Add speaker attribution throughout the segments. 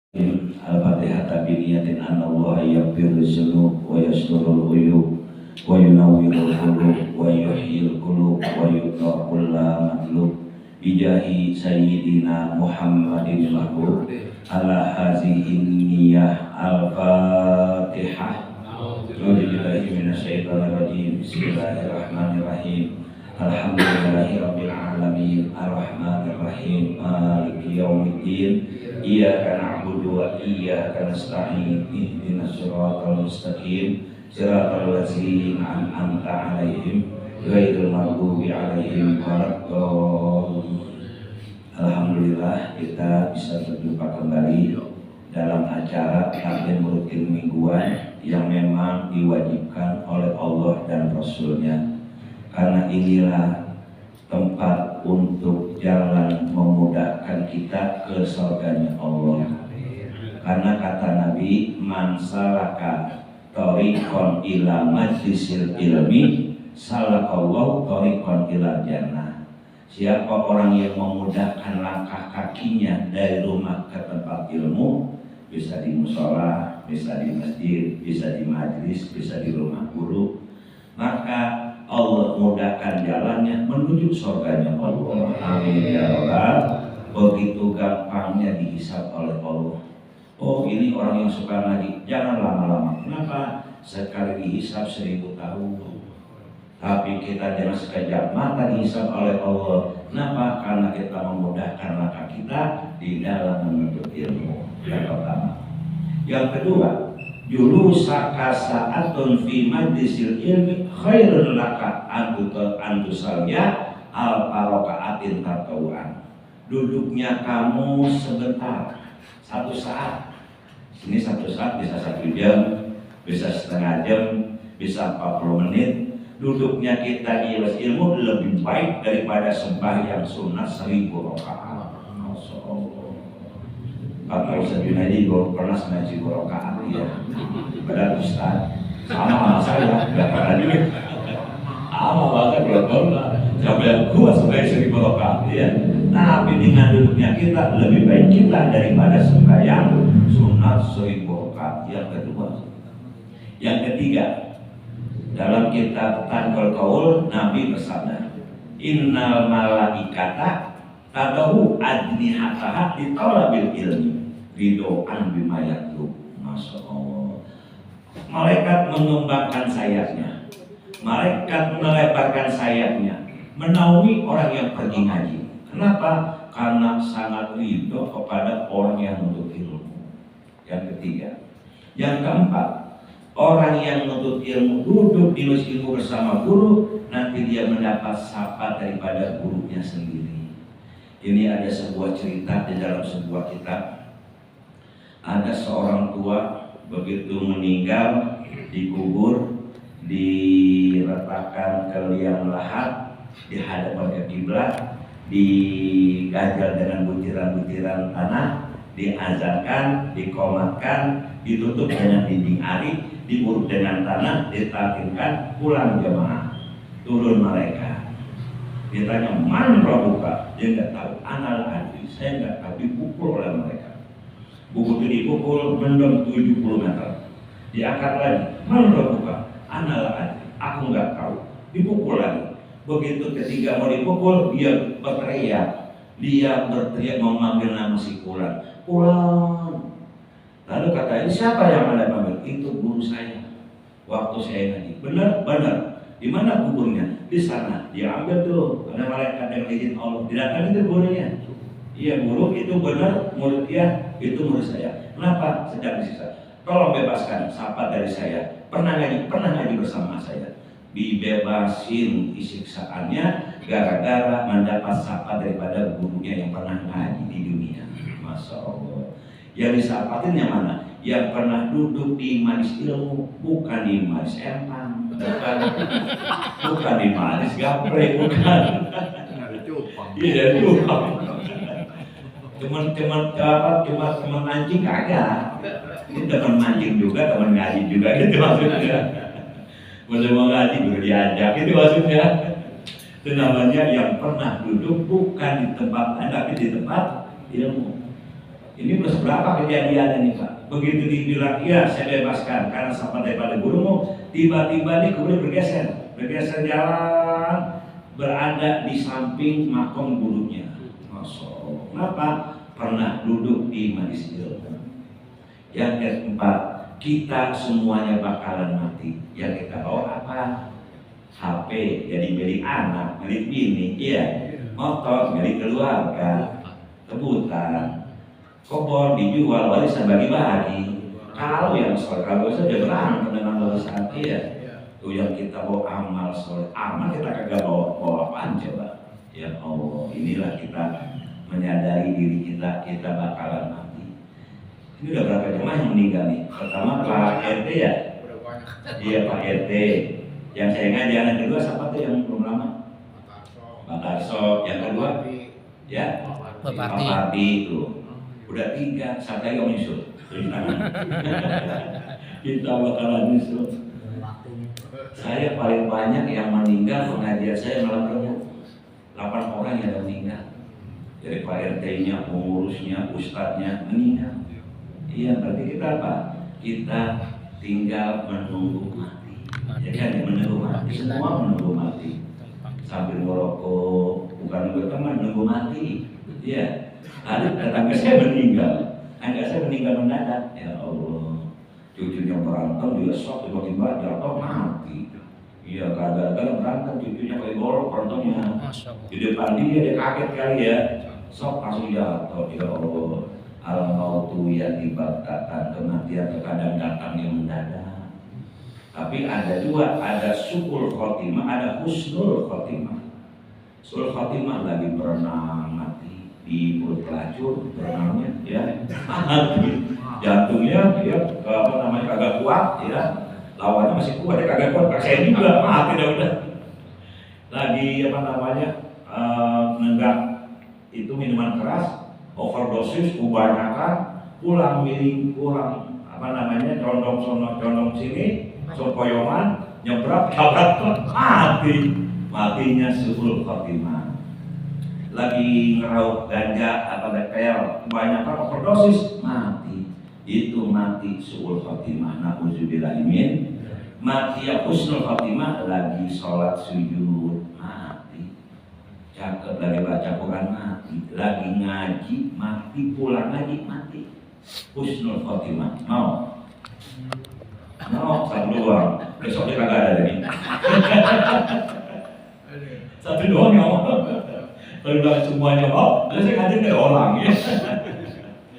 Speaker 1: Al-Fatihah biniyatin anna Allah yaghfiru dzunub wa yasturul uyub wa yunawwirul qulub wa yuhyil qulub wa yudra kulla matlub bijahi sayyidina Muhammadin mahbub ala hazihi niyyah al-Fatihah. A'udzubillahi minasyaitonir rajim. Bismillahirrahmanirrahim. Alhamdulillahirabbil alamin arrahmanir rahim maliki yaumiddin. Iyyaka na'budu wa iyyaka nasta'in ihdinas siratal mustaqim siratal ladzina an'amta 'alaihim ghairil maghdubi 'alaihim waladdallin. Alhamdulillah kita bisa berjumpa kembali dalam acara taklim rutin mingguan yang memang diwajibkan oleh Allah dan Rasulnya, karena inilah tempat untuk jalan memudahkan kita ke surganya Allah. Karena kata Nabi, man salaka thariqan ila majlisil ilmi salakallahu thariqan ila jannah. Siapa orang yang memudahkan langkah kakinya dari rumah ke tempat ilmu, bisa di mushola, bisa di masjid, bisa di majlis, bisa di rumah guru, maka Allah mudahkan jalannya menuju surganya Allah. Amin ya Rabbal. Begitu gampangnya dihisab oleh Allah. Oh, ini orang yang suka ngaji, jangan lama-lama. Kenapa? Sekali dihisab 1000 tahun. Tapi kita jangan sekejap mata dihisab oleh Allah. Kenapa? Karena kita memudahkan langkah kita di dalam menuntut ilmu. Yang pertama. Yang kedua, julusaka sa'atun fi majlisil ilmi khairun laka antusalnya al-farokaatin tatawuan. Duduknya kamu sebentar, 1 saat. Sini 1 saat bisa 1 jam, bisa setengah jam, bisa 40 menit. Duduknya kita di ilmu lebih baik daripada sembahyang sunat 1000 rakaat. Kata Ustaz Junaidi, gue pernah ngaji rakaat ya. Padahal Ustaz sama saya, gak pernah juga. Sama banget belum sampai gua sampai 1000 rakaat ya. Tapi dengan duduknya kita lebih baik kita daripada sembahyang sunat 1000 rakaat. Yang kedua, yang ketiga, dalam kitab Tanqul Qaul Nabi bersabda, innal malaikata tadahu adnihataha li talabil ilmi ridoan bima yatlub. Masya Allah. Malaikat mengembangkan sayapnya, malaikat melebarkan sayapnya, menaungi orang yang pergi ngaji. Kenapa? Karena sangat ridho kepada orang yang menuntut ilmu. Yang ketiga. Yang keempat, orang yang menuntut ilmu duduk di majelis ilmu bersama guru, nanti dia mendapat sapa daripada gurunya sendiri. Ini ada sebuah cerita di dalam sebuah kitab. Ada seorang tua begitu meninggal, dikubur, diletakkan ke liang lahat, dihadapkan ke kiblat, digajal dengan butiran-butiran tanah, diazankan, dikomatkan, ditutup dengan dinding ari, diurut dengan tanah, ditalkinkan, pulang jemaah, turun mereka. Ditanya, man rabbuka? Dia nggak tahu. Anal adri, saya nggak tahu. Dipukul oleh mereka. Buku itu dipukul mendom 70 meter. Diangkat lagi, man rabbuka? Anal adri, aku nggak tahu. Dipukul lagi. Begitu ketiga mau dipukul, dia berteriak. Dia berteriak memanggil nama si Fulan. Fulan. Lalu kata, ini siapa yang Anda panggil? Itu guru saya. Waktu saya ngaji. Benar, benar. Di mana kuburnya? Di sana. Dia ambil tuh. Karena malaikat yang izin Allah. Didatangin itu gurunya. Iya, guru itu benar. Murid dia itu murid saya. Kenapa? Sedang disiksa. Tolong bebaskan sahabat dari saya. Pernah ngaji bersama saya. Dibebasin siksaannya gara-gara mendapat sahabat daripada gurunya yang pernah ngaji di dunia. Masya Allah. Yang disahabatin yang mana? Yang pernah duduk di majelis ilmu, bukan di majelis empang, bukan di majelis gaple, bukan. Iya, cupang. Teman mancing kagak. Ini teman mancing juga, teman ngaji juga, gitu maksudnya. Boleh mau ngaji baru diajak, itu maksudnya. Itu namanya yang pernah duduk bukan di tempat lain, tapi di tempat ilmu. Ini udah seberapa kejadiannya nih Pak? Begitu dibilang iya saya bebaskan karena sama daripada gurumu, tiba-tiba nih kemudian bergeser jalan, berada di samping makom gurunya. Masya Allah. Kenapa? Pernah duduk di majelis ilmu. Yang keempat, kita semuanya bakalan mati. Yang kita bawa apa? HP, jadi milik anak, milik bini, iya. Motor, milik keluarga, kebutuhan. Kobor dijual, warisan bagi-bagi. Kalau yang soleh, kalau saja berantem dengan warisan, iya. Itu yang kita bawa amal soleh, amal kita kagak bawa apaan coba. Ya Allah, inilah kita menyadari diri kita bakalan mati. Ini udah berapa jemaah yang meninggal nih? Pertama Pak RT ya? Iya Pak RT. Yang saya ngaji anak kedua siapa tuh yang belum lama? Pak Tarso. Yang kedua? Ya? Pak Parti itu. Udah 3, satu lagi om nyusul. Kita bakalan nyusul. Saya paling banyak yang meninggal pengajian saya malam Rabu. 8 orang yang meninggal. Dari Pak RT-nya, pengurusnya, ustadznya meninggal. Iya, berarti kita apa? Kita tinggal menunggu mati. Ya kan, menunggu mati. Semua menunggu mati. Sambil merokok, bukan nunggu teman, menunggu mati. Iya. Ada tetangga saya meninggal. Tangga saya meninggal mendadak. Ya Allah. Cucunya berantem juga shock, tiba-tiba jatuh mati. Iya, gara-gara berantem cucunya pakai golok berantemnya. Di depan dia kaget kali ya. Sok langsung jatuh. Ya Allah. Al-mautu ya dibaktakan, kematian terkadang datang yang mendadak. Tapi ada dua, ada su'ul khotimah, ada husnul khotimah. Su'ul khotimah lagi berenang mati di perut pelacur, berenangnya ya mati, jantungnya ya apa namanya kagak kuat ya, lawannya masih kuat ya kagak kuat, saya juga mati udah. Lagi apa namanya nenggak itu minuman keras, overdosis, kebanyakan, pulang apa namanya condong sono condong sini, sopoyongan, nyebrang, kabrak, matinya su'ul khotimah. Lagi ngeraup ganja atau bekel, kebanyakan overdosis, mati. Itu mati su'ul khotimah. Na'udzubillah min. Mati ya husnul khotimah, lagi sholat sujud, mati. Cakep lagi baca Quran, mati. Lagi ngaji, mati. Pulang ngaji, mati. Husnul khotimah. Mau? Satu doang. Besok dia kagak ada lagi. Satu doang ya Allah. Kalau udah semuanya mau, saya ngaji dari orang ya.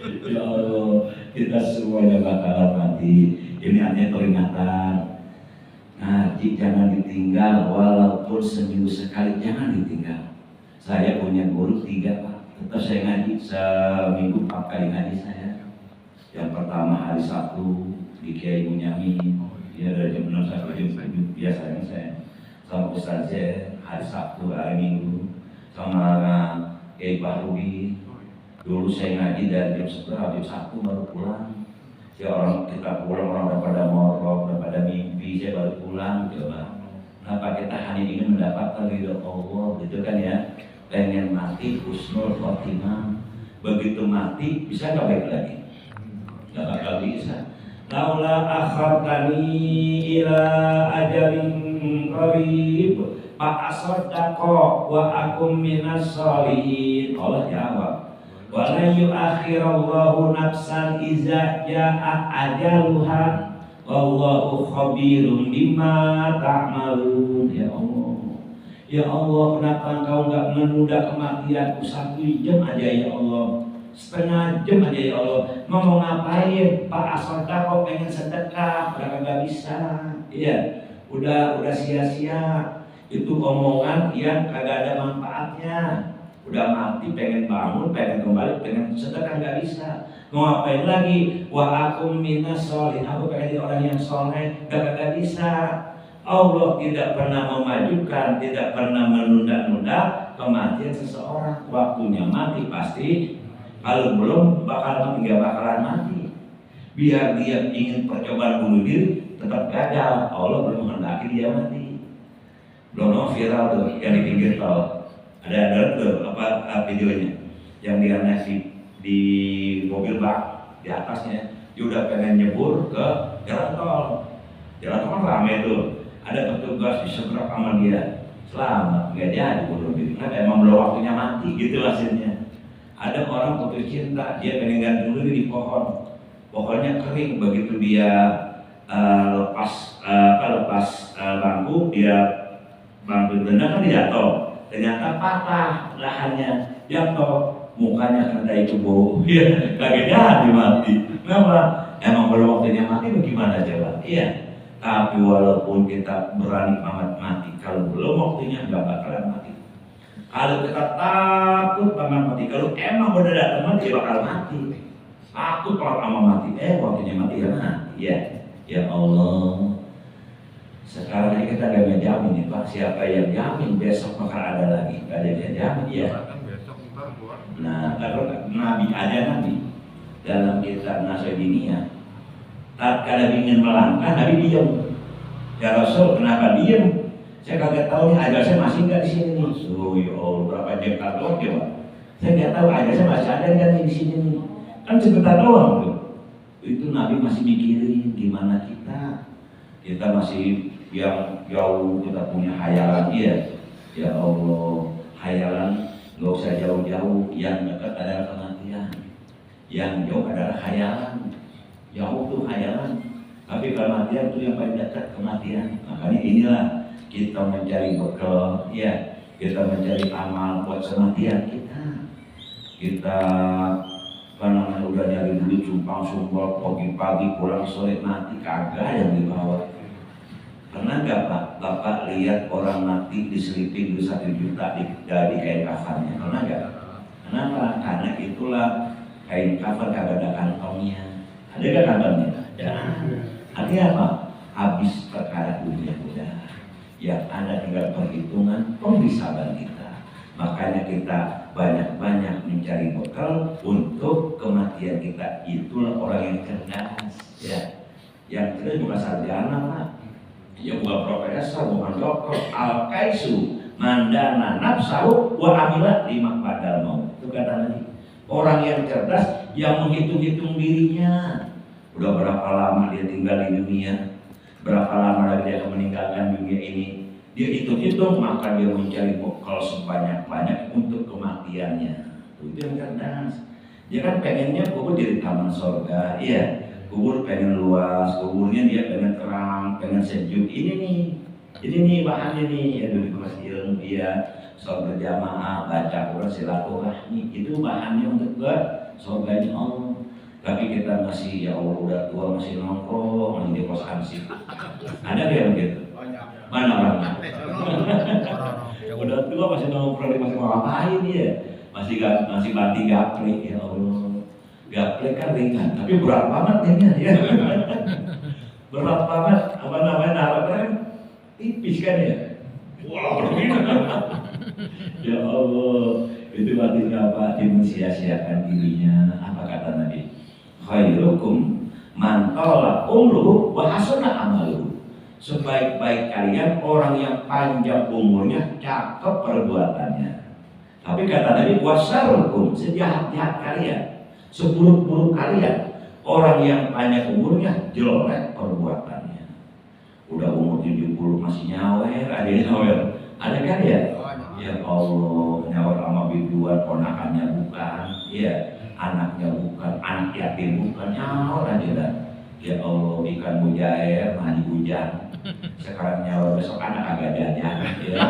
Speaker 1: Ya Allah, kita semuanya bakalan mati. Ini hanya peringatan. Ngaji jangan ditinggal, walaupun seminggu sekali jangan ditinggal. Saya punya guru 3 Pak. Tetap saya ngaji seminggu 4 kali ngaji saya. Yang pertama hari Sabtu di Kiai Bunyamin, dia dari jam 6 sampai jam 7 biasanya saya sama Ustaz saya hari Sabtu, hari Minggu sama Kiai Bahrubi. Dulu saya ngaji dari jam 11 jam 1 baru pulang. Kita pulang orang udah pada morok, udah pada mimpi, saya baru pulang coba. Kenapa kita hanya ingin mendapatkan ridho Allah gitu kan ya? Pengen mati husnul khotimah. Begitu mati bisa nggak baik lagi? Nggak bakal bisa. Laula akhartani ila ajalin qarib fa asaddaqa wa akum minas sholihin. Allah jawab, wa la yu'akhirallahu nafsan iza ja'a ajaluha wallahu khabirum bima ta'malun. Ya Allah, ya Allah, kenapa engkau enggak menunda kematianku 1 jam aja ya Allah, setengah jam aja ya Allah. Mau ngapain? Pak Asodako pengen sedekah, udah nggak bisa. Iya, udah sia-sia. Itu omongan yang kagak ada manfaatnya. Udah mati pengen bangun, pengen kembali, pengen sedekah nggak bisa. Mau ngapain lagi? Wa akum minas sholihin. Aku pengen jadi orang yang soleh, kagak bisa. Allah tidak pernah memajukan, tidak pernah menunda-nunda kematian seseorang. Waktunya mati pasti. Kalau belum bakalan mati. Biar dia ingin percobaan bunuh diri tetap gagal. Allah belum menghendaki dia mati. Belum viral tuh yang di pinggir tol. Ada tuh apa videonya yang dia nasi di mobil bak di atasnya, dia udah pengen nyebur ke jalan tol. Jalan tol kan rame tuh, ada petugas diseberang sama dia, selamat, nggak jadi bunuh diri. Kan emang belum waktunya mati gitu hasilnya. Ada orang putus cinta, dia pengen gantung diri di pohon, pohonnya kering, begitu dia lepas bangku, dia bangku berenang kan dia jatuh, ternyata patah lahannya, jatuh, mukanya kena itu bau, ya kagak jadi mati. Kenapa? Emang belum waktunya mati, bagaimana coba? Iya. Tapi walaupun kita berani banget mati, kalau belum waktunya nggak bakalan mati. Kalau kita takut banget mati, kalau emang udah datang mati, ya bakal mati. Takut kalau lama mati, waktunya mati ya mati. Ya Allah. Sekarang ini kita nggak menjamin nih Pak, siapa yang jamin besok bakal ada lagi? Gak ada yang jamin ya. Nah, kalau Nabi dalam kitab Nasibiniya, tatkala ingin melangkah, Nabi diam. Ya Rasul, kenapa diam? Saya kagak tahu nih, ajar saya masih nggak di sini nih. Ya Allah, berapa jengkal doang ya Pak? Saya nggak tahu ajar saya masih ada nggak nih di sini nih. Kan sebentar doang tuh. Itu Nabi masih mikirin gimana kita. Kita masih yang jauh, kita punya hayalan dia. Ya Allah, hayalan nggak usah jauh-jauh. Yang dekat adalah kematian. Yang jauh adalah hayalan. Jauh tuh hayalan, tapi kematian itu yang paling dekat, kematian. Makanya inilah kita mencari bekal, ya, kita mencari amal buat kematian kita. Kita karena udah nyari duit sumpang sumpah, pagi-pagi pulang sore mati, kagak yang dibawa. Pernah nggak Pak, Bapak lihat orang mati diselipin 1 juta dari kain kafannya? Pernah nggak? Kenapa? Karena itulah kain kafan kagak ada kantongnya. Ada gak kabarnya? Ya. Artinya apa? Habis perkara dunia udah. Yang ada tinggal perhitungan pembisaban kita. Makanya kita banyak-banyak mencari bekal untuk kematian kita. Itulah orang yang cerdas. Ya. Yang cerdas bukan sarjana Pak. Ya bukan profesor, bukan dokter. Al-Kaisu mandana nafsahu wa amilat lima padal mau. Itu kata lagi. Orang yang cerdas yang menghitung-hitung dirinya. Udah berapa lama dia tinggal di dunia, berapa lama lagi dia akan meninggalkan dunia ini. Dia hitung-hitung, maka dia mencari bekal sebanyak-banyak untuk kematiannya. Itu yang cerdas. Dia kan pengennya kubur jadi taman surga, iya. Kubur pengen luas, kuburnya dia pengen terang, pengen sejuk. Ini nih bahannya nih, ya duduk masih ilmu, iya. Sholat berjamaah, baca Quran, silaturahmi, itu bahannya untuk ke surganya Allah. Tapi kita masih, ya Allah udah tua masih nongkrong, masih di pos ansip. Ada nggak yang begitu? Mana orang? Udah tua masih nongkrong, masih mau ngapain ya? Masih banting gaplek, ya Allah. Gaplek kan ringan, tapi berat banget ringan ya. Berat banget, apa namanya nalarnya tipis kan ya? Wah, ya Allah, itu artinya apa? Dimensia-siakan dirinya. Apa kata Nabi? Khairukum man tala umruhu wa hasuna amaluhu. Sebaik-baik kalian orang yang panjang umurnya, cakep perbuatannya. Tapi kata Nabi, wasarukum, sejahat-jahat kalian, seburuk-buruk kalian, orang yang panjang umurnya, jelek perbuatannya. Udah umur 70 masih nyawer, ada nyawer. Ada kan ya? Ya Allah, nyawer sama biduan, ponakannya bukan, ya, anaknya bukan, anak yatim bukan, nyawer aja dah. Ya Allah, ikan mujair, mandi hujan. Sekarang nyawer, besok anak agak jajan, ya.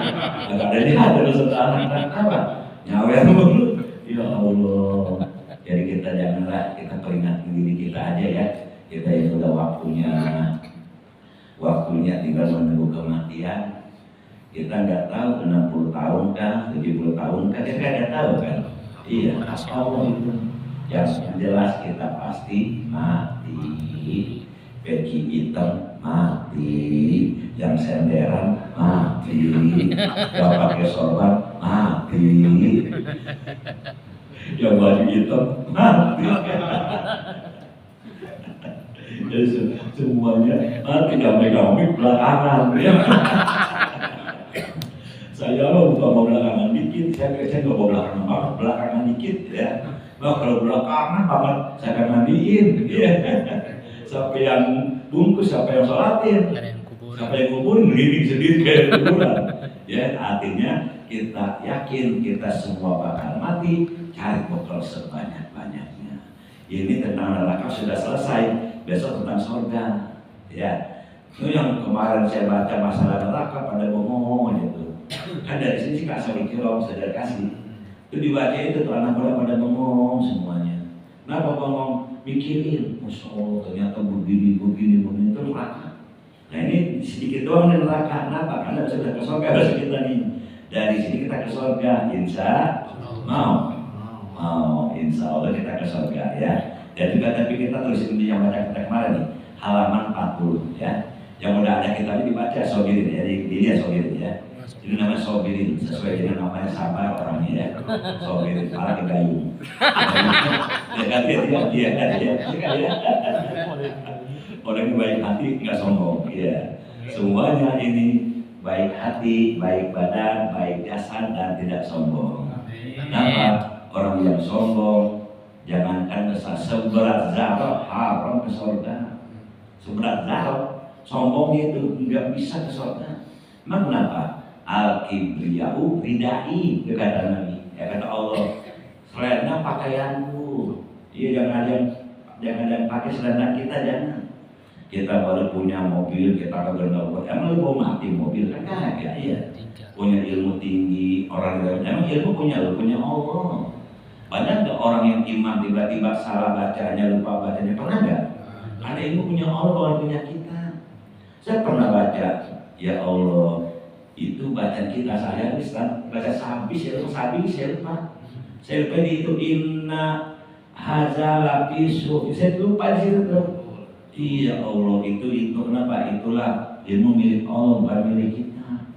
Speaker 1: Agak ada dia besok anak apa? Nyawer dulu. Ya Allah. Jadi kita janganlah, kita peringatkan diri kita aja ya. Kita itu udah waktunya tinggal menunggu kematian. Kita nggak tahu 60 tahun kah, 70 tahun kah, kita nggak tahu kan. Iya, Allah itu. Yang jelas kita pasti mati. Peci hitam mati, yang senderan mati, yang pakai sorban mati, yang baju hitam mati. Jadi semuanya mati, gamik belakangan. Saya mau belakangan dikit, saya nggak mau belakangan banget, belakangan dikit ya. Wah kalau belakangan banget saya akan mandiin, ya. Siapa yang bungkus, siapa yang sholatin, siapa yang kuburin, ngelinding sendiri kayak kuburan. Ya, artinya kita yakin kita semua bakal mati, cari bekal sebanyak-banyaknya. Ini tentang neraka sudah selesai, besok tentang surga. Ya, itu yang kemarin saya baca masalah neraka pada ngomong gitu. Kan dari sini Kak Salikiro saya kasih. Itu dibaca itu tuh anak muda pada bengong semuanya. Kenapa bengong? Mikirin, Masya Allah ternyata begini itu neraka. Nah ini sedikit doang nih neraka. Kenapa? Karena sudah ke surga bahasa kita nih. Dari sini kita ke surga, insya mau, insya Allah kita ke surga ya. Dan juga tapi kita tulisin di yang baca kita kemarin nih, halaman 40 ya. Yang udah ada kitabnya dibaca Sobirin ya, dilihat Sobirin ya. Ini namanya Sobirin, sesuai dengan namanya sabar orangnya ya. Sobirin, para kegayung. Ya kan dia. Orang yang baik hati nggak sombong, ya. Semuanya ini baik hati, baik badan, baik jasad dan tidak sombong. Kenapa? Orang yang sombong, jangankan besar seberat zarah haram ke surga. Seberat zarah, sombongnya itu nggak bisa ke surga. Emang kenapa? Al-kibriyau ridai, kata Nabi. Ya kata Allah, selendang pakaianku. Iya jangan ada yang pakai selendang kita, jangan. Kita baru punya mobil, kita kagak buat. Emang lu mau mati mobil kan kagak ya? Punya ilmu tinggi, orang yang emang ilmu punya Allah. Banyak nggak orang yang iman tiba-tiba salah bacanya, lupa bacanya, pernah nggak? Karena ilmu punya Allah, bukan punya kita. Saya pernah baca, ya Allah, itu bacaan kita saya baca sabis ya, saya lupa. Saya lupa itu inna haza lapisu, saya lupa di situ tuh. Iya Allah itu kenapa? Itulah ilmu milik Allah, bukan milik kita.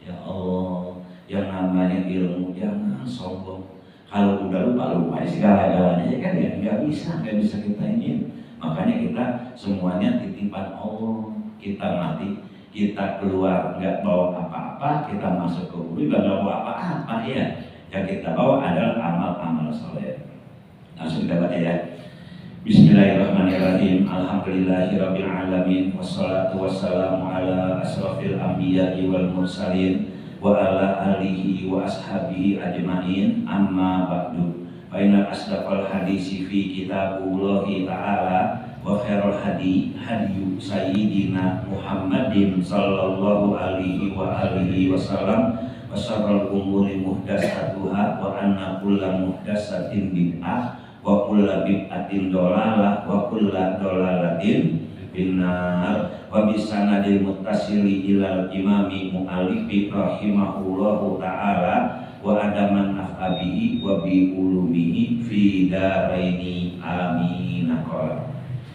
Speaker 1: Ya Allah, yang namanya ilmu jangan sombong. Kalau udah lupa segala-galanya kan ya nggak bisa kita ingin. Makanya kita semuanya titipan Allah. Kita mati, kita keluar nggak bawa apa-apa, kita masuk ke kubur nggak bawa apa-apa ya. Yang kita bawa adalah amal-amal soleh. Langsung kita baca ya. Bismillahirrahmanirrahim. Alhamdulillahirabbil alamin wassalatu wassalamu ala asrofil anbiya'i wal mursalin wa ala alihi wa ashabihi ajma'in. Amma ba'du. Fa inna asdaqal hadisi fi kitabillahi ta'ala wa khairul hadi sayyidina Muhammadin sallallahu alaihi wa alihi wasallam wa syarrul umuri muhdatsatuha wa anna kulla muhdatsatin bid'ah wa kulla bid'atin dolalah wa kulla dolalatin finnar. Wa bisanadil muttasili ilal imami mu'alifi rahimahullahu ta'ala wa adaman af'abihi wa bi ulumihi fi daraini amin.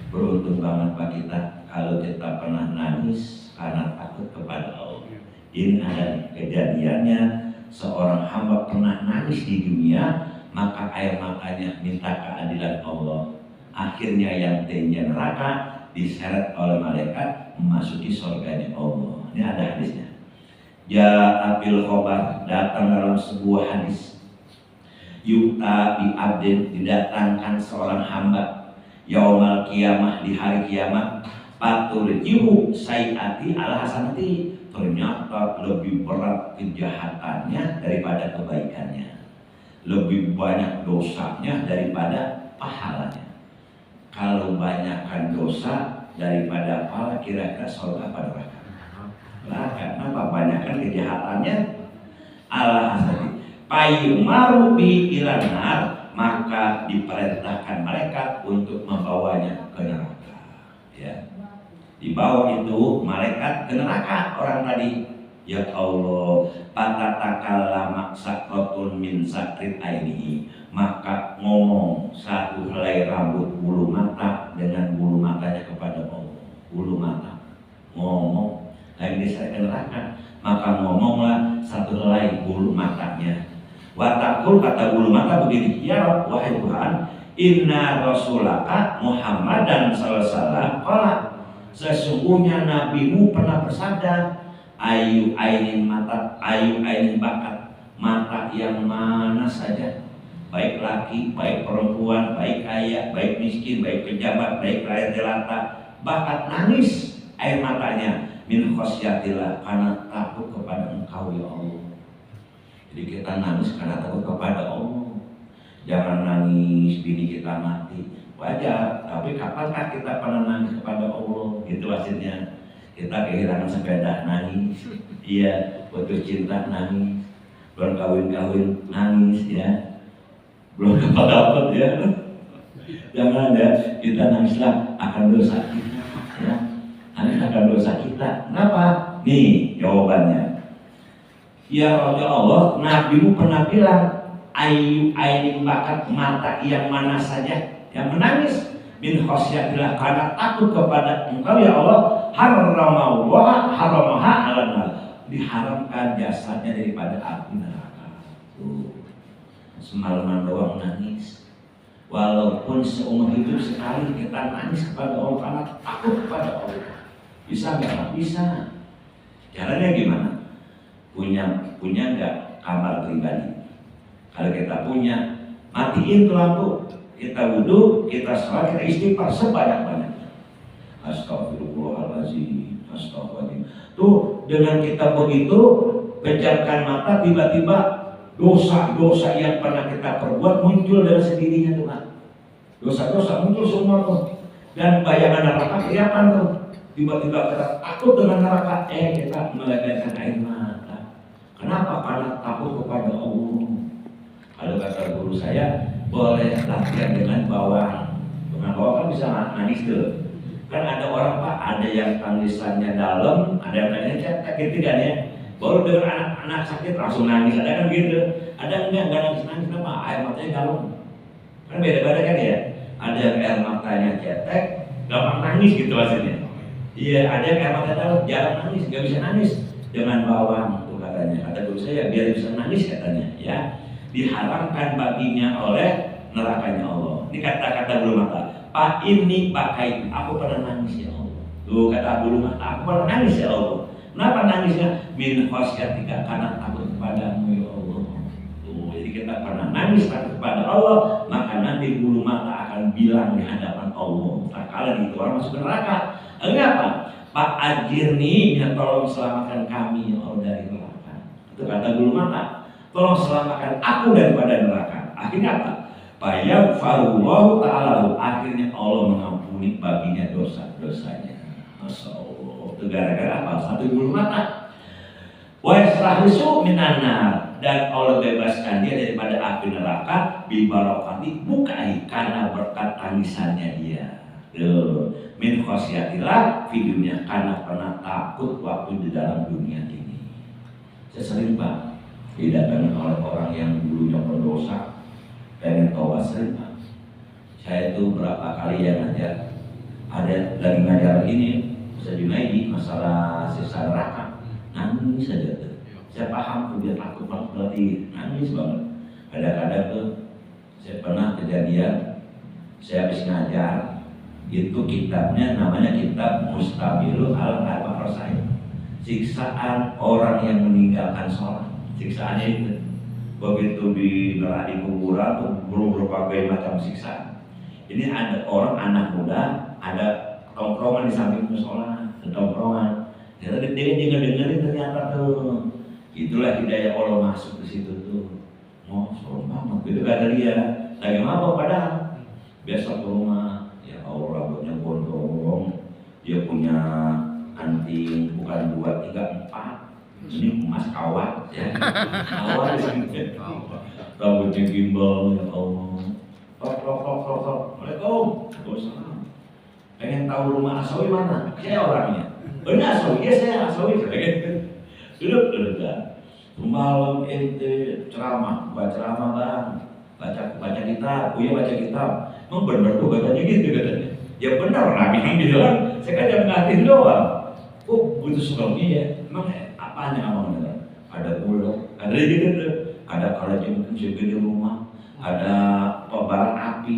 Speaker 1: Beruntung banget Pak kita kalau kita pernah nangis karena takut kepada Allah. Ini ada kejadiannya, seorang hamba pernah nangis di dunia, maka air matanya minta keadilan Allah. Akhirnya yang tenya neraka diseret oleh malaikat memasuki surganya Allah. Ini ada hadisnya. Ja'abil khobar, datang dalam sebuah hadis. Yu'ta bi abdin, didatangkan seorang hamba. Yaumal kiamah, di hari kiamat. Paturjihu sayyati ala hasanati, ternyata lebih berat kejahatannya daripada kebaikannya. Lebih banyak dosanya daripada pahalanya. Kalau banyakkan dosa daripada pahala, kira-kira surga apa neraka? Neraka. Kenapa? Banyakkan kejahatannya. Allah hasadi payumaru bi ilanar, maka diperintahkan malaikat untuk membawanya ke neraka. Ya. Dibawa itu malaikat ke neraka orang tadi. Ya Allah, patatakallama sakratun min sakrit ainihi, maka ngomong satu helai rambut bulu mata dengan bulu matanya kepada Allah. Bulu mata ngomong, lagi diseret ke neraka, maka ngomonglah satu helai bulu matanya. Watakul, kata bulu mata begini, ya Rabb, wahai Tuhan, inna rasulaka Muhammadan sallallahu alaihi wasallam qala, sesungguhnya nabimu pernah bersabda, ayu ainin bakat, mata yang mana saja baik laki, baik perempuan, baik kaya, baik miskin, baik pejabat, baik rakyat jelata, bahkan nangis air matanya min khosyatillah, karena takut kepada Engkau ya Allah. Jadi kita nangis karena takut kepada Allah. Jangan nangis bini kita mati, wajar, tapi kapankah kita pernah nangis kepada Allah? Gitu maksudnya. Kita kehilangan sepeda nangis, iya, putus cinta nangis, belum kawin nangis ya, belum dapat ya. Jangan ya, kita nangislah akan dosa kita ya. Nangis akan dosa kita. Kenapa? Nih jawabannya. Ya Allah, Nabimu pernah bilang, ayu ainin bakat, mata yang mana saja yang menangis min khosyatillah, karena takut kepada Engkau ya Allah, haramaha alanal, diharamkan jasanya daripada api neraka. Semalaman doang nangis, walaupun seumur hidup sekali kita nangis kepada Allah karena takut kepada Allah. Bisa nggak? Bisa. Caranya gimana? Punya nggak kamar pribadi? Kalau kita punya, matiin tuh lampu, kita wudhu, kita sholat, kita istighfar sebanyak-banyaknya. Astagfirullahaladzim, astagfirullahaladzim. Tuh dengan kita begitu pejamkan mata, tiba-tiba dosa-dosa yang pernah kita perbuat muncul dengan sendirinya tuh kan. Dosa-dosa muncul semua tuh, dan bayangan neraka kelihatan tuh. Tiba-tiba kita takut dengan neraka, kita meledakkan air mata. Kenapa? Karena takut kepada Allah. Kalau kata guru saya, boleh latihan dengan bawang. Dengan bawang kan bisa nangis tuh. Kan ada orang Pak, ada yang tangisannya dalam, ada yang tangisannya cetek gitu kan ya. Baru dengan anak sakit langsung nangis, ada kan gitu. Ada enggak nangis-nangis, kenapa? Air matanya dalam. Kan beda-beda kan ya. Ada yang air matanya cetek, gampang nangis gitu maksudnya. Iya, ada yang air matanya dalam, jarang nangis, nggak bisa nangis. Dengan bawang tuh katanya. Kata guru saya, biar bisa nangis katanya ya. Diharamkan baginya oleh nerakanya Allah. Ini kata-kata bulu mata. Pak ini pakai, aku pernah nangis ya Allah. Tuh kata bulu mata, aku pernah nangis ya Allah. Kenapa nangisnya? Min khosyatika, karena takut kepadamu ya Allah. Tuh, jadi kita pernah nangis takut kepada Allah, maka nanti bulu mata akan bilang di hadapan Allah. Tak kala itu orang masuk neraka. Apa? Pak ajirni, ya tolong selamatkan kami ya Allah dari neraka. Itu kata bulu mata. Tolong selamatkan aku daripada neraka. Akhirnya apa? Fayaghfirullahu ta'ala, akhirnya Allah mengampuni baginya dosa-dosanya. Masya Allah. Itu gara-gara apa? Satu bulu mata. Wa yasrahu minan nar, dan Allah bebaskan dia daripada api neraka bi barakati bukai, karena berkat tangisannya dia. Min khosyatillah fi dunya, karena pernah takut waktu di dalam dunia ini. Saya sering Pak didatangi oleh orang yang dulunya berdosa, pengen taubat sering Pak. Saya itu berapa kali yang ngajar, ada lagi ngajar ini Ustaz Junaidi masalah sisa neraka, nangis saja tuh. Saya paham tuh dia takut banget, berarti nangis banget. Kadang-kadang tuh saya pernah kejadian, saya habis ngajar, itu kitabnya namanya kitab Mustabilul Al-Rasail, siksaan orang yang meninggalkan sholat. Siksaannya itu begitu di neraka, di kuburan tuh belum berbagai macam siksaan. Ini ada orang anak muda, ada tongkrongan di samping musola, tongkrongan. Ternyata dia dengerin ternyata tuh. Itulah hidayah Allah masuk ke situ tuh. Oh, soal banget gitu kata dia. Lagi mabok padahal. Besok ke rumah, ya Allah rambutnya gondrong, dia punya anting bukan 2, 3, 4. Ini emas kawat ya. Kawat rambutnya gimbal ya Allah. Tok. Waalaikumsalam. Pengen tahu rumah Asawi mana? Saya orangnya. Ini Asawi, ya saya Asawi. Duduk kan. Malam ente ceramah, baca ceramah Bang. Baca kitab, Buya baca kitab. Memang benar tuh katanya gitu katanya. Ya benar Nabi yang bilang, saya kan yang ngatin doang. Oh, butuh suami ya. Emang apanya abang dengar? Ada bulog, ada gitu tuh. Ada kalau jemput di rumah, ada barang api,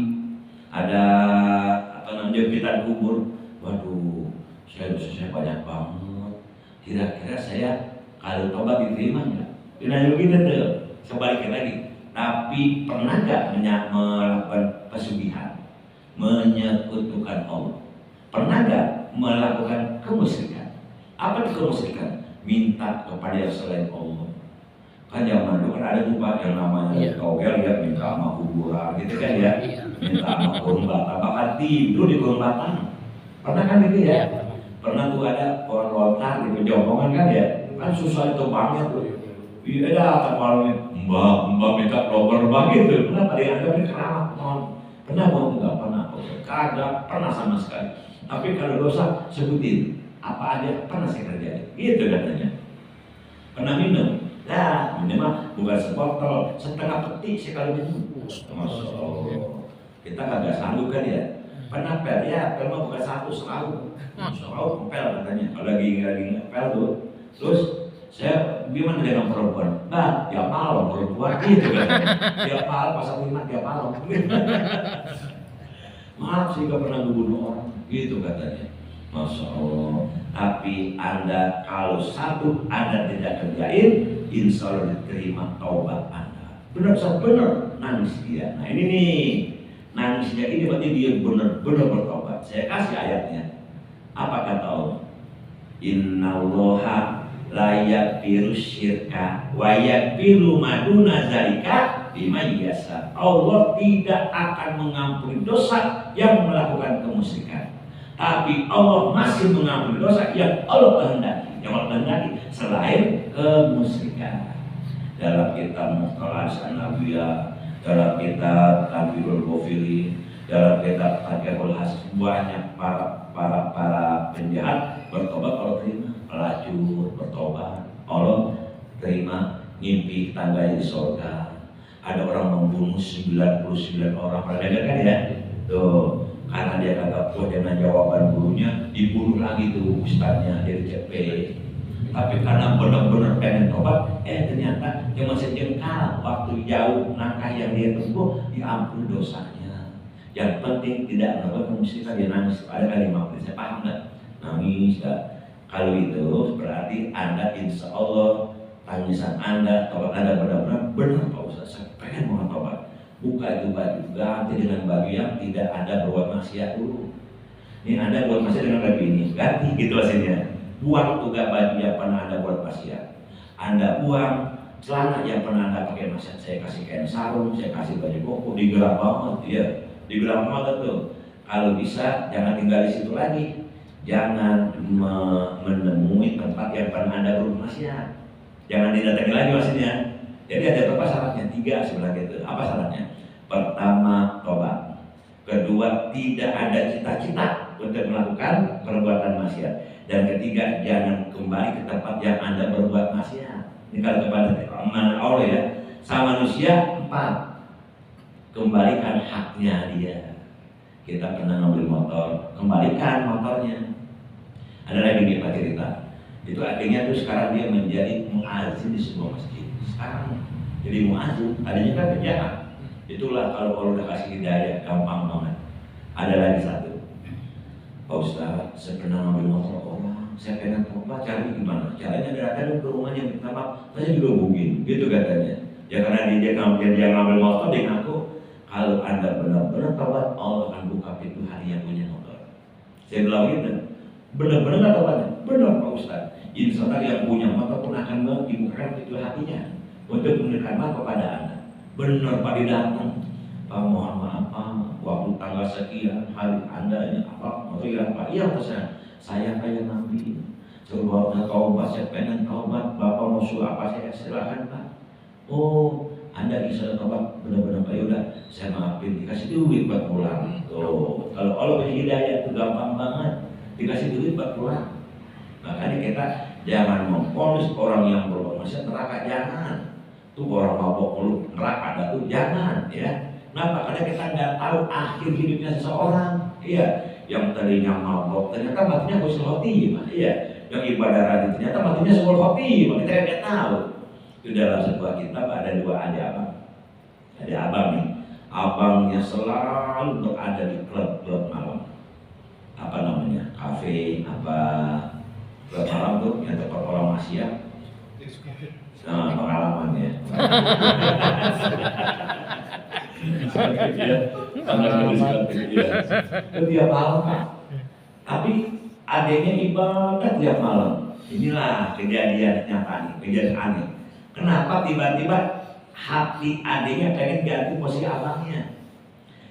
Speaker 1: ada jempitan kubur. Waduh, saya banyak banget. Kira-kira saya kalau tobat diterima nggak? Dinanya begitu tuh. Sebaliknya lagi, Tapi pernah nggak melakukan pesugihan, menyekutukan Allah? Pernah nggak melakukan kemusyrikan? Apa itu kemusyrikan? Minta kepada yang selain Allah. Kan zaman dulu kan ada tuh Pak yang namanya togel ya, minta sama kuburan gitu kan ya, minta sama kurung batang, bahkan tidur di kurung batang. Pernah kan gitu ya? Pernah tuh ada pohon lontar di pejompongan kan ya, kan susah itu banget tuh. Iya datang malam mbak minta lober begitu. Kenapa dia ada keramat mohon? Pernah mau nggak pernah? Kagak pernah sama sekali. Tapi kalau dosa sebutin apa aja pernah saya kerjain. Gitu katanya. Pernah minum? Nah, minimal bukan sebotol, setengah peti sekali minum. Masya Allah. Kita kagak sanggup kan ya? Pernah pel? Ya, pel mah bukan satu selalu. Masya Allah, pel katanya. Kalau lagi pel tuh, terus saya gimana dengan perempuan? Nah, tiap malam perempuan gitu kan? Tiap malam pasang lima tiap malam. Maaf sih gak pernah membunuh orang, gitu katanya. Masya Allah. Tapi Anda kalau satu Anda tidak kerjain, insya Allah diterima taubat Anda. Benar nangis dia. Nah ini nih, nangisnya ini berarti dia benar bertobat. Saya kasih ayatnya. Apa kata Allah? Innallaha la yaghfiru syirka wa yaghfiru ma duna dzalika liman yasha. Allah tidak akan mengampuni dosa yang melakukan kemusyrikan. Tapi Allah masih mengampuni dosa yang Allah kehendaki, selain kemusyrikan. Dalam kitab Mukhtalas An-Nabiyah, dalam kitab Tabirul Ghafilin, dalam kitab Taqiyul Has, banyak para penjahat bertobat Allah terima, pelacur bertobat Allah terima, ngimpi tangga di surga. Ada orang membunuh 99 orang, pernah dengar kan ya? Tuh. Karena dia kagak puas dengan jawaban gurunya, dibunuh lagi tuh ustadznya, dia dicepet. Tapi karena benar-benar pengen tobat, ternyata dia masih jengkal. Waktu jauh langkah yang dia tempuh, diampuni dosanya. Yang penting tidak melakukan kemusyrikan, dia nangis. Ada kalimat, saya paham nggak? Nangis nggak? Kalau itu berarti Anda insya Allah tangisan Anda, tobat Anda benar-benar Pak Ustaz, saya pengen mau tobat. Buka itu baju, ganti dengan baju yang tidak ada berbuat maksiat dulu. Ini Anda buat maksiat dengan baju ini, ganti gitu hasilnya. Buang juga baju yang pernah Anda buat maksiat. Anda buang celana yang pernah Anda pakai maksiat. Saya kasih kain sarung, saya kasih baju koko, digerak banget ya, digerak banget tuh. Kalau bisa jangan tinggal di situ lagi. Jangan menemui tempat yang pernah Anda berbuat maksiat. Jangan didatangi lagi maksudnya. Jadi ada beberapa syaratnya, 3 sebenarnya itu. Apa syaratnya? Pertama, tobat. Kedua, tidak ada cita-cita untuk melakukan perbuatan maksiat. Dan ketiga, jangan kembali ke tempat yang Anda berbuat maksiat. Ini kalau kepada Allah ya. Sama manusia 4. Kembalikan haknya dia. Kita pernah ngambil motor, kembalikan motornya. Ada lagi nih Pak cerita. Itu akhirnya tuh sekarang dia menjadi muazzin di sebuah masjid. Sekarang jadi muazzin, tadinya kan penjahat. Itulah kalau udah kasih hidayah gampang banget. Ada lagi satu, Pak Ustaz, saya pernah ngambil motor orang, saya pengen tobat, cari gimana? Caranya datang ke rumahnya minta maaf, saya juga mungkin, gitu katanya. Ya karena dia ngambil motor, dia ngaku kalau Anda benar-benar tobat, Allah akan buka pintu hari yang punya motor. Saya bilang gitu, benar-benar nggak tobatnya? Benar Pak Ustaz. Insya Allah yang punya motor pun akan dibukakan pintu hatinya untuk memberikan maaf kepada Anda. Benar Pak datang, Pak mohon maaf Pak, waktu tanggal sekian hari Anda ini apa motor yang Pak? Iya pesan, saya kayak nabi. Coba taubat, saya pengen taubat. Bapak mau suruh apa saya silakan Pak. Oh, Anda bisa taubat benar-benar Pak. Yaudah, saya maafin, dikasih duit buat pulang. Tuh, kalau Allah punya hidayah itu gampang banget, dikasih duit buat pulang. Makanya kita jangan memponis orang yang berbuat maksiat neraka, jangan. Tuh orang mabok mulu neraka ada tuh, jangan ya. Kenapa? Karena kita nggak tahu akhir hidupnya seseorang. Iya, yang tadinya mabok ternyata matinya husnul khotimah. Iya, yang ibadah rajin ternyata matinya husnul khotimah. Kita nggak tahu. Itu dalam sebuah kitab ada 2 abang. Ada abang nih, abangnya selalu berada di klub malam. Apa namanya? Kafe, apa klub malam tuh yang tempat orang maksiat. Pengalaman ya. Tiap malam Pak. Tapi adanya ibadah tiap malam. Inilah kejadian nyata nih, kejadian aneh. Kenapa tiba-tiba hati adiknya pengen ganti posisi abangnya,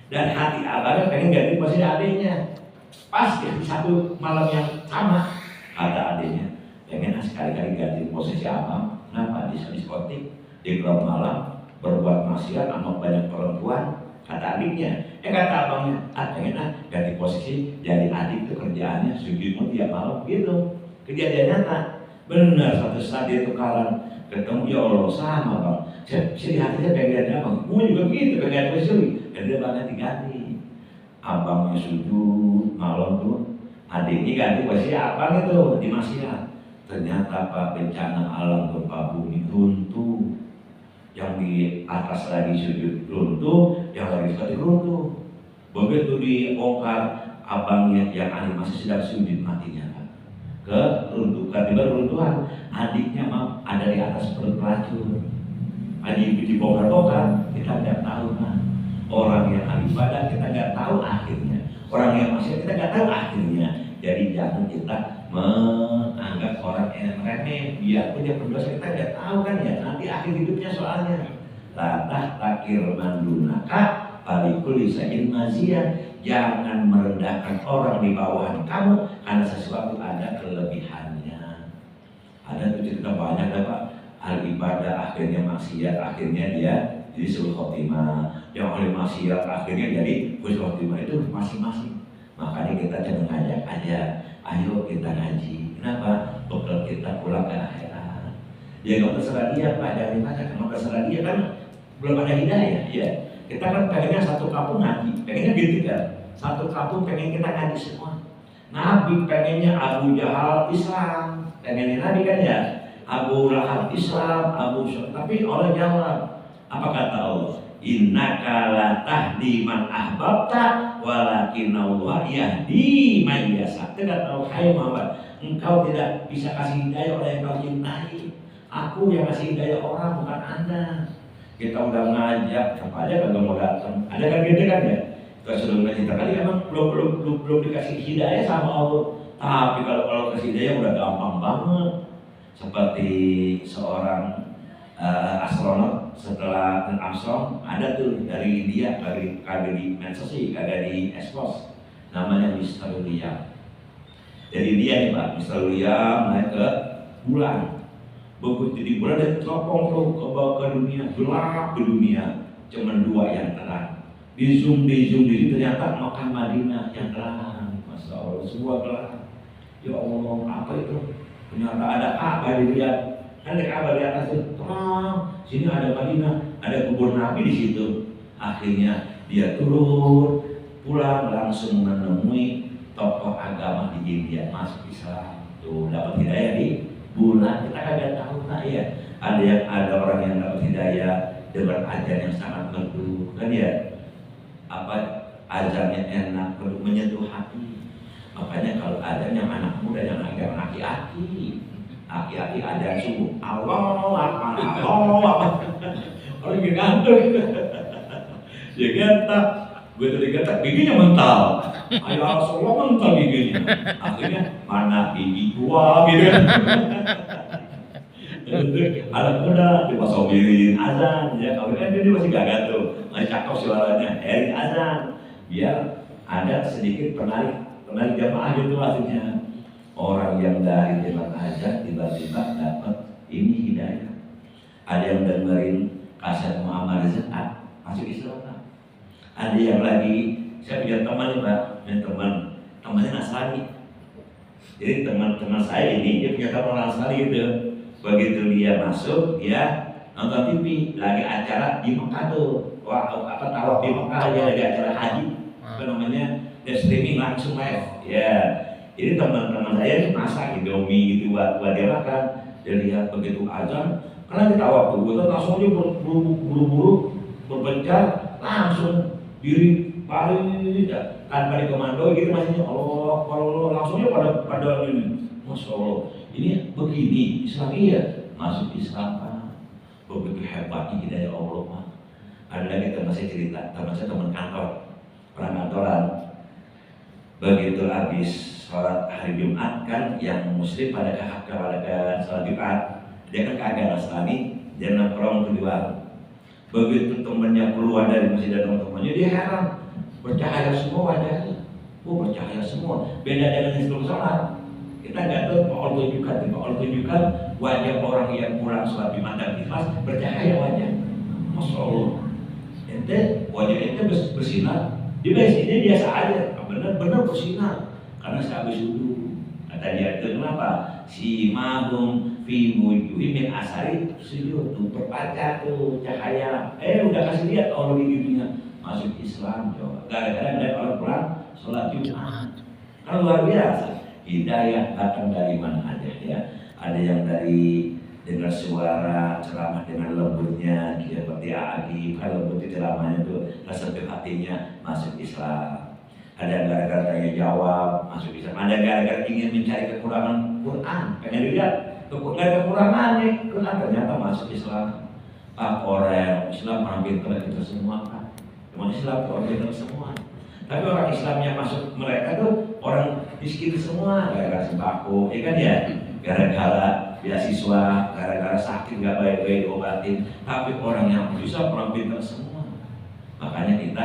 Speaker 1: dan hati abangnya pengen ganti posisi adiknya. Pas di satu malam yang sama, kata adiknya, pengen sekali-kali ganti posisi abang. Kenapa? Di diskotik, di klub malam, berbuat maksiat sama banyak perempuan. Kata adiknya, kata abangnya, pengen ganti posisi. Jadi adik itu kerjaannya sujud tiap malam gitu. Kejadian nyata. Benar, suatu saat dia tukaran ketemu, ya Allah sama bang. Saya di hatinya pengen ganti abang. Gue juga begitu, pengen ganti posisi. Dan dia banget diganti. Abangnya sujud malam tuh, adiknya ganti posisi abang itu di maksiat. Ternyata Pak, bencana alam gempa bumi runtuh. Yang di atas lagi sujud runtuh, yang lagi sekali runtuh. Begitu dibongkar, abangnya yang masih sedang sujud matinya Pak. Keruntuhan, adiknya ada di atas perut racun. Adik dibongkar-bongkar, kita nggak tahu kan. Orang yang ahli ibadah kita nggak tahu akhirnya. Orang yang masih kita nggak tahu akhirnya. Jadi jangan kita menganggap orang yang remeh, biarpun dia berdosa kita nggak tahu kan ya. Nanti akhir hidupnya soalnya. Latah takir mandunaka palikul lisain mazia. Jangan merendahkan orang di bawahan kamu karena sesuatu ada kelebihannya. Ada tuh cerita banyak lah Pak. Ahli ibadah akhirnya maksiat, akhirnya dia jadi sul khotimah. Yang ahli maksiat akhirnya jadi husnul khotimah, itu masing-masing. Makanya kita jangan ngajak aja, ayo kita ngaji. Kenapa? Bekal kita pulang ke akhirat. Ya nggak terserah dia Pak, jangan dibaca. Kalau terserah dia kan belum ada hidayah. Ya, kita kan pengennya satu kampung ngaji, pengennya gitu kan. Satu kampung pengen kita ngaji semua. Nabi pengennya Abu Jahal Islam, pengennya Nabi kan ya. Abu Lahab Islam, tapi Allah jawab, apa kata Allah? Innaka la tahdi man ahbabta walakinallahu yahdi man yasha. Kata hai Muhammad, engkau tidak bisa kasih hidayah oleh yang kau cintai. Aku yang kasih hidayah orang, bukan Anda. Kita udah ngajak, siapa aja kagak mau datang. Ada kan gitu kan ya? Kita sudah ngaji kali emang belum dikasih hidayah sama Allah. Tapi kalau kasih hidayah udah gampang banget. Seperti seorang astronot setelah Armstrong ada tuh dari India, kagak di medsos sih, kagak di expose, namanya Mr. William. Jadi dia nih Pak, Mr. William naik ke bulan. Begitu di bulan dia teropong tuh ke dunia, gelap di dunia, cuman dua yang terang. Di zoom ternyata Makkah Madinah yang terang, Masya Allah, semua terang. Ya Allah, apa itu? Ternyata ada Ka'bah dilihat, kan ada Ka'bah di atas itu terang. Sini ada Madinah, ada kubur Nabi di situ. Akhirnya dia turun, pulang langsung menemui tokoh agama di India, masuk Islam. Tuh dapat hidayah di bulan. Kita kagak tahu tak ya. Ada orang yang dapat hidayah dengan ajar yang sangat merdu, kan ya. Apa ajarnya enak, menyentuh hati. Makanya kalau ada yang anak muda yang agak aki-aki ada subuh Allah orang yang ngantuk ya kata gue tadi kata giginya mental, ayo Rasulullah mental giginya, akhirnya mana gigi gua gitu kan. Anak muda dipasomirin azan ya, kalau kan dia masih gagah tuh, masih cakep suaranya, azan biar ada sedikit penarik jamaah gitu maksudnya. Orang yang dari jalan aja tiba-tiba dapat ini hidayah. Ada yang dengerin kaset Muhammad Zakat masuk Islam. Ada yang lagi, saya punya teman nih Pak, temannya Nasrani. Jadi teman saya ini dia punya teman Nasrani gitu. Begitu dia masuk, dia nonton TV lagi acara di Mekah tuh. Tahu di Mekah aja lagi acara haji. Apa namanya? Dia streaming langsung live. Ya. Jadi teman-teman saya itu masak Indomie gitu buat dia makan. Dia lihat begitu azan, karena kita waktu gue langsung aja buru-buru berbencar, langsung diri paling tanpa dikomando gitu maksudnya. Allah langsungnya pada ini. Masya Allah, ini begini Islam iya. masuk Islam Pak. Begitu hebatnya hidayah Allah Pak. Ada lagi teman saya cerita, teman saya teman kantor, orang kantoran. Begitu habis sholat hari Jumat kan, yang muslim pada sholat Jumat, dia kan kagak Nasrani, dia nongkrong tuh di warung. Begitu temennya keluar dari masjid dan teman-temannya, dia heran, bercahaya semua wajahnya. Bercahaya semua, beda dengan sebelum sholat. Kita nggak tahu, Pak Allah tunjukkan wajah orang yang pulang sholat Jumat dan ikhlas, bercahaya wajah. Masya Allah, ente wajah ente bersinar. Di sini biasa aja, benar-benar bersinar. Karena saya habis wudhu. Kata dia itu kenapa? Si mahum fi wujuhi min asari sujud, tuh berkaca tuh cahaya. Udah kasih lihat Allah di dunia masuk Islam coba. Gara-gara ada orang pulang sholat Jumat. Kan luar biasa. Hidayah datang dari mana aja ya. Ada yang dari dengar suara ceramah dengan lembutnya, seperti Agi, kalau lembut ceramahnya itu rasa hatinya masuk Islam. Ada yang gara-gara tanya jawab masuk Islam. Ada yang gara-gara ingin mencari kekurangan Quran, pengen lihat kekurangan nih Quran, ternyata masuk Islam. Orang Islam orang pintar kita semua Pak. Cuma Islam orang pintar semua. Tapi orang Islam yang masuk mereka tuh orang miskin semua, gara-gara sembako, ya kan ya, gara-gara beasiswa, gara-gara sakit nggak baik-baik obatin. Tapi orang yang bisa orang pintar semua. Makanya kita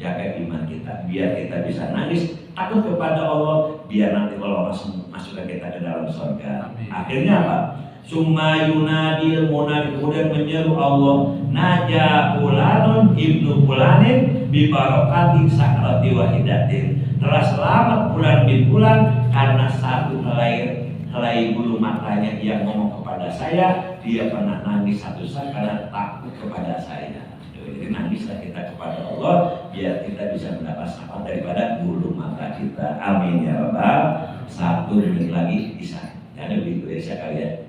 Speaker 1: jaga iman kita, biar kita bisa nangis takut kepada Allah, biar nanti Allah masukkan kita ke dalam surga. Akhirnya apa? Summa yunadil munadi, kemudian menyeru Allah, naja fulanun ibnu fulanin bi barakati sakrati wahidatin. Telah selamat bulan bin bulan karena satu helai bulu matanya yang ngomong kepada saya, dia pernah nangis satu saat karena takut kepada saya. Jadi nangislah kita kepada Allah biar kita bisa mendapat syafaat daripada bulu mata kita. Amin ya Rabbal. 1 menit lagi bisa. Jangan begitu ya sekalian.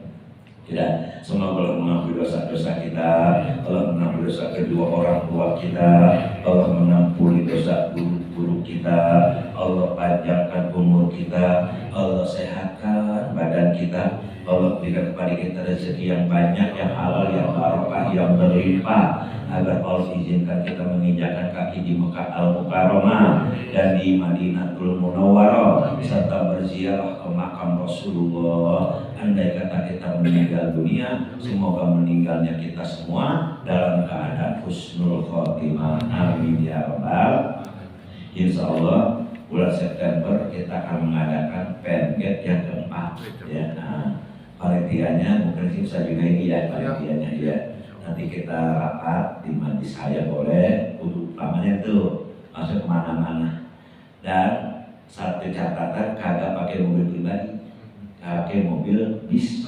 Speaker 1: Tidak, semoga Allah mengampuni dosa-dosa kita, Allah mengampuni dosa kedua orang tua kita, Allah mengampuni dosa guru-guru kita, Allah panjangkan umur kita, Allah sehatkan badan kita, Allah berikan kepada kita rezeki yang banyak, yang halal, yang barokah, yang berlimpah, agar Allah izinkan kita menginjakan kaki di Mekah Al-Mukarramah dan di Madinatul Munawwarah serta berziarah ke makam Rasulullah. Andai kata kita meninggal dunia, semoga meninggalnya kita semua dalam keadaan husnul khotimah. Amin ya Rabbal. Insya Allah bulan September kita akan mengadakan penget yang keempat ya. Nah, panitianya mungkin bisa juga ini ya, panitianya ya. Nanti kita rapat di majlis saya boleh, untuk utamanya itu masuk kemana-mana. Dan satu catatan, kagak pakai mobil pribadi, pakai mobil bis.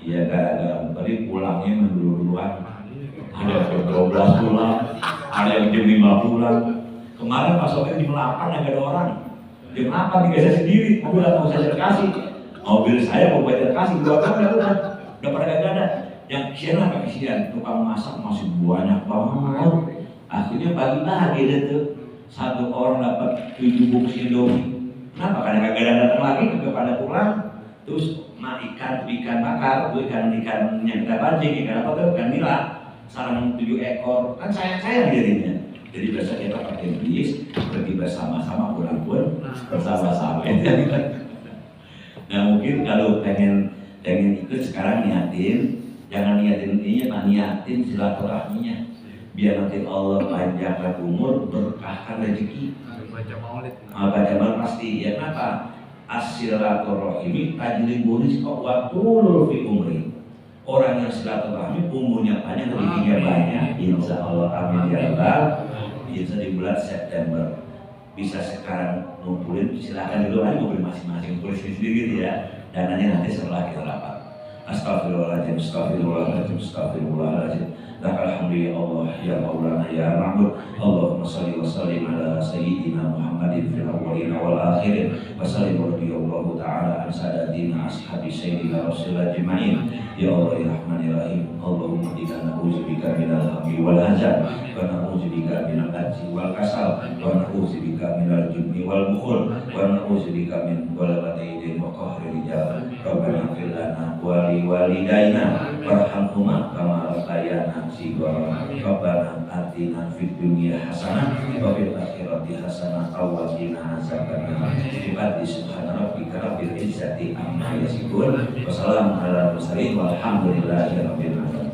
Speaker 1: Ya gara-gara tadi pulangnya mendulu-duluan. Ada yang 12 pulang, ada yang jam 5 pulang. Kemarin pasoknya jam 8 nggak ada orang. Jam 8 digeser sendiri, mobil mau saya kasih. Mobil saya mau bayar kasih 2 tahun udah pada gak ada. Yang kesian lah kesian, tukang masak masih banyak banget. Akhirnya pagi-pagi deh tuh satu orang dapat 7 bungkus Indomie. Kenapa? Karena kagak datang lagi kepada pulang. Terus ikan bakar, tuh ikan yang kita pancing, ikan apa tuh? Ikan nila, sarang 7 ekor, kan sayang jadinya. Jadi biasa kita pakai bis, pergi bersama-sama, pulang pun bersama-sama. Nah mungkin kalau pengen ikut sekarang niatin, jangan niatin ini, niatin silaturahminya, biar nanti Allah panjangkan umur, berkahkan rezeki. Baca maulid. Baca maulid pasti. Ya kenapa? As-silaturahimi tajlibu rizqa wa tulul fi umri. Orang yang silaturahmi umurnya panjang, rezekinya banyak. Insya Allah, amin ya Rabbal. Insya di bulan September bisa sekarang ngumpulin, silakan dulu aja ngumpulin masing-masing, tulis sendiri ya. Dananya nanti setelah kita rapat. Astagfirullahaladzim, astagfirullahaladzim, astagfirullahaladzim. Alhamdulillah Allah ya Maulana ya Mahmud. Allahumma salli wa sallim ala sayyidina Muhammadin fil awwalin wal akhirin. Wa sallim radhiyallahu ta'ala an sadatina ashabi sayyidina Rasulullah ajma'in. Ya Allah ya Rahman ya Rahim. Allahumma inna na'udzubika minal hammi wal hazan wa na'udzubika minal ajzi wal kasal wa na'udzubika minal jubni wal bukhul wa na'udzubika min ghalabati yadin wa qahri rijal. Rabbana fir lana wa li walidayna warhamhuma kama rabbayana shighara. Rabbana atina fid dunya hasanah wa fil akhirati hasanah wa qina azabannar. Subhana rabbika rabbil izzati amma yasifun wa salamun alal mursalin walhamdulillahi rabbil alamin.